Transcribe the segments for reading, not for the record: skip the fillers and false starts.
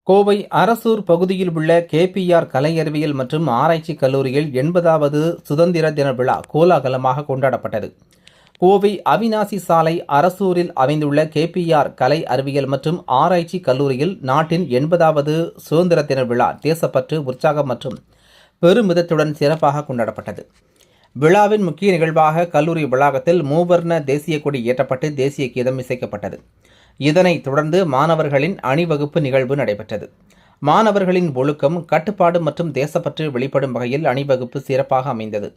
கோவை அரசூர் பகுதியில் உள்ள கேபிஆர் கலை அறிவியல் மற்றும் ஆராய்ச்சி கல்லூரியில் 80வது சுதந்திர தின விழா கோலாகலமாக கொண்டாடப்பட்டது. கோவை அவிநாசி சாலை அரசூரில் அமைந்துள்ள கேபிஆர் கலை அறிவியல் மற்றும் ஆராய்ச்சி கல்லூரியில் நாட்டின் 80வது சுதந்திர தின விழா தேசப்பற்று, உற்சாகம் மற்றும் பெருமிதத்துடன் சிறப்பாக கொண்டாடப்பட்டது. விழாவின் முக்கிய நிகழ்வாக கல்லூரி வளாகத்தில் மூவர்ண தேசிய கொடி ஏற்றப்பட்டு தேசிய கீதம் இசைக்கப்பட்டது. இதனைத் தொடர்ந்து மாணவர்களின் அணிவகுப்பு நிகழ்வு நடைபெற்றது. மாணவர்களின் ஒழுக்கம், கட்டுப்பாடு மற்றும் தேசப்பற்று வெளிப்படும் வகையில் அணிவகுப்பு சிறப்பாக அமைந்தது.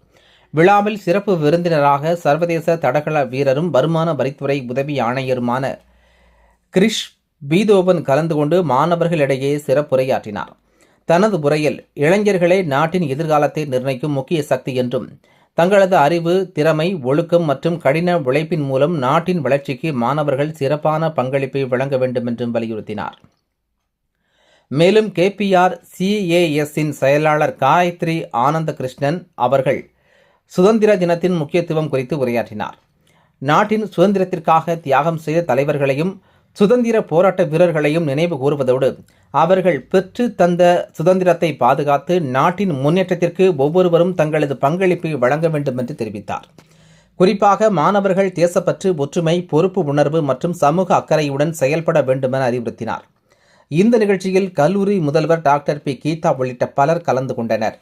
விழாவில் சிறப்பு விருந்தினராக சர்வதேச தடகள வீரரும் வருமான வரித்துறை உதவி ஆணையருமான கிரிஷ் பீதோவன் கலந்து கொண்டு மாணவர்களிடையே சிறப்புரையாற்றினார். தனது உரையில் இளைஞர்களே நாட்டின் எதிர்காலத்தை நிர்ணயிக்கும் முக்கிய சக்தி என்றும், தங்களது அறிவு, திறமை, ஒழுக்கம் மற்றும் கடின உழைப்பின் மூலம் நாட்டின் வளர்ச்சிக்கு மாணவர்கள் சிறப்பான பங்களிப்பை வழங்க வேண்டும் என்றும் வலியுறுத்தினார். மேலும் கேபிஆர் CASஇன் செயலாளர் காயத்ரி ஆனந்த கிருஷ்ணன் அவர்கள் சுதந்திர தினத்தின் முக்கியத்துவம் குறித்து உரையாற்றினார். நாட்டின் சுதந்திரத்திற்காக தியாகம் செய்த தலைவர்களையும் சுதந்திர போராட்ட வீரர்களையும் நினைவு கூறுவதோடு அவர்கள் பெற்று தந்த சுதந்திரத்தை பாதுகாத்து நாட்டின் முன்னேற்றத்திற்கு ஒவ்வொருவரும் தங்களது பங்களிப்பை வழங்க வேண்டும் என்று தெரிவித்தார். குறிப்பாக மாணவர்கள் தேசப்பற்று, ஒற்றுமை, பொறுப்பு உணர்வு மற்றும் சமூக அக்கறையுடன் செயல்பட வேண்டும் என அறிவுறுத்தினார். இந்த நிகழ்ச்சியில் கல்லூரி முதல்வர் டாக்டர் P. கீதா உள்ளிட்ட பலர் கலந்து கொண்டனர்.